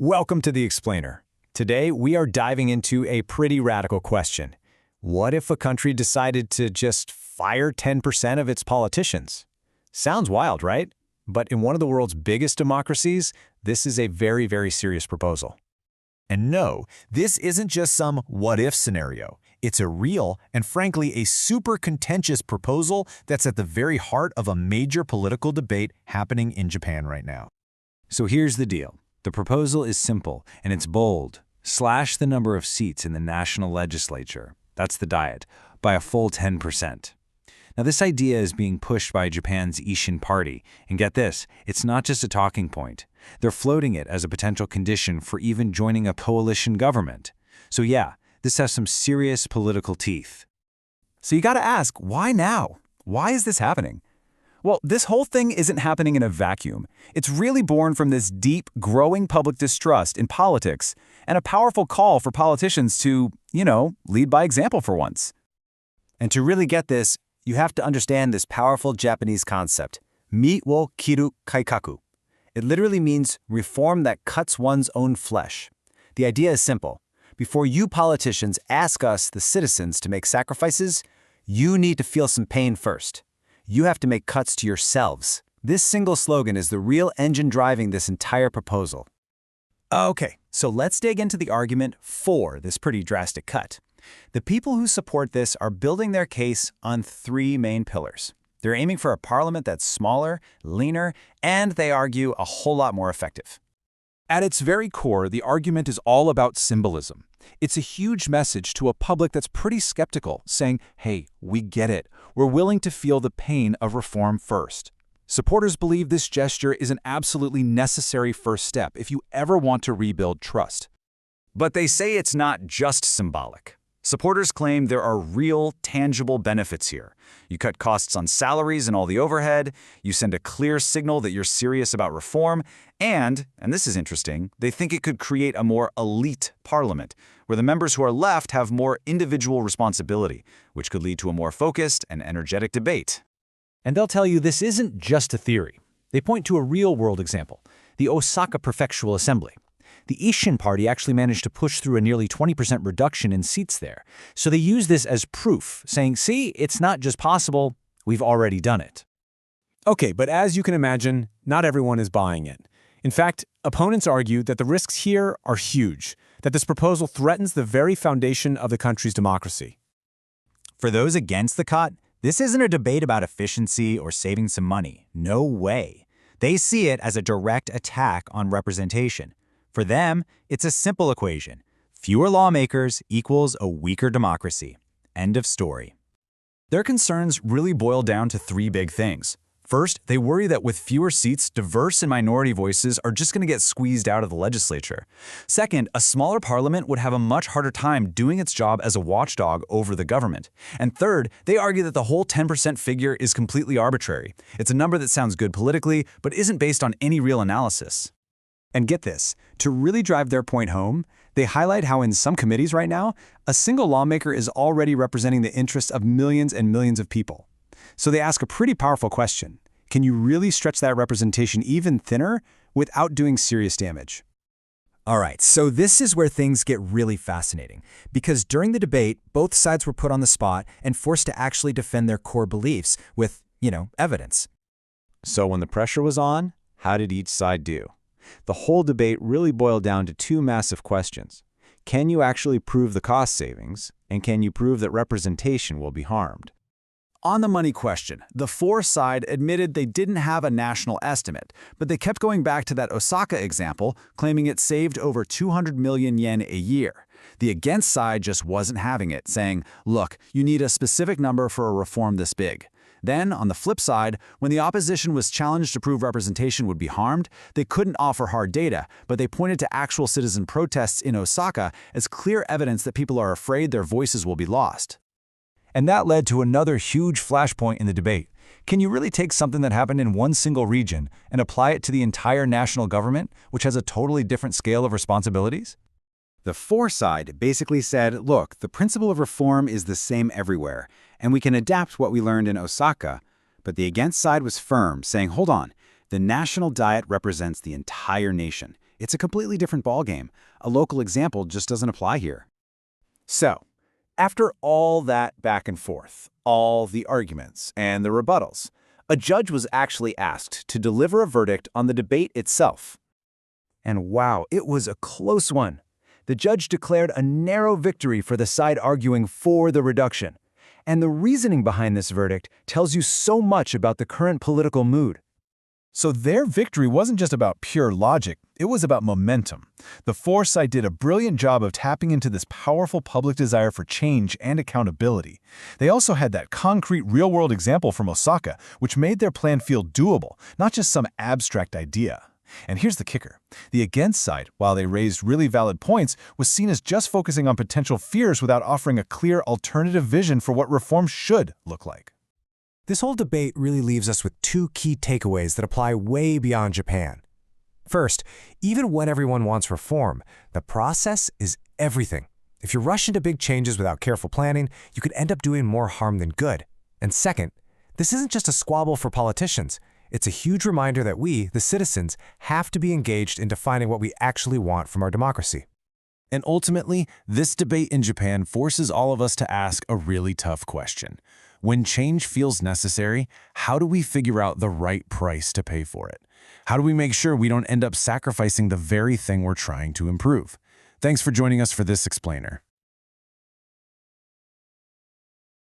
Welcome to The Explainer. Today, we are diving into a pretty radical question. What if a country decided to just fire 10% of its politicians? Sounds wild, right? But in one of the world's biggest democracies, this is a very, very serious proposal. And no, this isn't just some what-if scenario. It's a real and frankly a super contentious proposal that's at the very heart of a major political debate happening in Japan right now. So here's the deal. The proposal is simple, and it's bold. Slash the number of seats in the national legislature, that's the diet, by a full 10%. Now, this idea is being pushed by Japan's Ishin Party, and get this, it's not just a talking point. They're floating it as a potential condition for even joining a coalition government. So yeah, this has some serious political teeth. So you gotta ask, why now? Why is this happening? Well, this whole thing isn't happening in a vacuum. It's really born from this deep, growing public distrust in politics and a powerful call for politicians to, lead by example for once. And to really get this, you have to understand this powerful Japanese concept, mi wo kiru kaikaku. It literally means reform that cuts one's own flesh. The idea is simple. Before you politicians ask us, the citizens, to make sacrifices, you need to feel some pain first. You have to make cuts to yourselves. This single slogan is the real engine driving this entire proposal. Okay, so let's dig into the argument for this pretty drastic cut. The people who support this are building their case on three main pillars. They're aiming for a parliament that's smaller, leaner, and they argue a whole lot more effective. At its very core, the argument is all about symbolism. It's a huge message to a public that's pretty skeptical, saying, hey, we get it. We're willing to feel the pain of reform first. Supporters believe this gesture is an absolutely necessary first step if you ever want to rebuild trust. But they say it's not just symbolic. Supporters claim there are real, tangible benefits here. You cut costs on salaries and all the overhead, you send a clear signal that you're serious about reform, and this is interesting, they think it could create a more elite parliament, where the members who are left have more individual responsibility, which could lead to a more focused and energetic debate. And they'll tell you this isn't just a theory. They point to a real-world example, the Osaka Prefectural Assembly. The Ishin Party actually managed to push through a nearly 20% reduction in seats there. So they use this as proof, saying, see, it's not just possible, we've already done it. Okay, but as you can imagine, not everyone is buying it. In fact, opponents argue that the risks here are huge, that this proposal threatens the very foundation of the country's democracy. For those against the cut, this isn't a debate about efficiency or saving some money. No way. They see it as a direct attack on representation. For them, it's a simple equation. Fewer lawmakers equals a weaker democracy. End of story. Their concerns really boil down to three big things. First, they worry that with fewer seats, diverse and minority voices are just going to get squeezed out of the legislature. Second, a smaller parliament would have a much harder time doing its job as a watchdog over the government. And third, they argue that the whole 10% figure is completely arbitrary. It's a number that sounds good politically, but isn't based on any real analysis. And get this, to really drive their point home, they highlight how in some committees right now, a single lawmaker is already representing the interests of millions and millions of people. So they ask a pretty powerful question. Can you really stretch that representation even thinner without doing serious damage? All right, so this is where things get really fascinating, because during the debate, both sides were put on the spot and forced to actually defend their core beliefs with, evidence. So when the pressure was on, how did each side do? The whole debate really boiled down to two massive questions. Can you actually prove the cost savings? And can you prove that representation will be harmed? On the money question, the for side admitted they didn't have a national estimate, but they kept going back to that Osaka example, claiming it saved over 200 million yen a year. The against side just wasn't having it, saying, look, you need a specific number for a reform this big. Then, on the flip side, when the opposition was challenged to prove representation would be harmed, they couldn't offer hard data, but they pointed to actual citizen protests in Osaka as clear evidence that people are afraid their voices will be lost. And that led to another huge flashpoint in the debate. Can you really take something that happened in one single region and apply it to the entire national government, which has a totally different scale of responsibilities? The for side basically said, look, the principle of reform is the same everywhere, and we can adapt what we learned in Osaka, but the against side was firm, saying, hold on, the national diet represents the entire nation. It's a completely different ballgame. A local example just doesn't apply here. So, after all that back and forth, all the arguments and the rebuttals, a judge was actually asked to deliver a verdict on the debate itself. And wow, it was a close one. The judge declared a narrow victory for the side arguing for the reduction. And the reasoning behind this verdict tells you so much about the current political mood. So their victory wasn't just about pure logic, it was about momentum. The foresight did a brilliant job of tapping into this powerful public desire for change and accountability. They also had that concrete real-world example from Osaka, which made their plan feel doable, not just some abstract idea. And here's the kicker. The against side, while they raised really valid points, was seen as just focusing on potential fears without offering a clear alternative vision for what reform should look like. This whole debate really leaves us with two key takeaways that apply way beyond Japan. First, even when everyone wants reform, the process is everything. If you rush into big changes without careful planning, you could end up doing more harm than good. And second, this isn't just a squabble for politicians. It's a huge reminder that we, the citizens, have to be engaged in defining what we actually want from our democracy. And ultimately, this debate in Japan forces all of us to ask a really tough question. When change feels necessary, how do we figure out the right price to pay for it? How do we make sure we don't end up sacrificing the very thing we're trying to improve? Thanks for joining us for this explainer.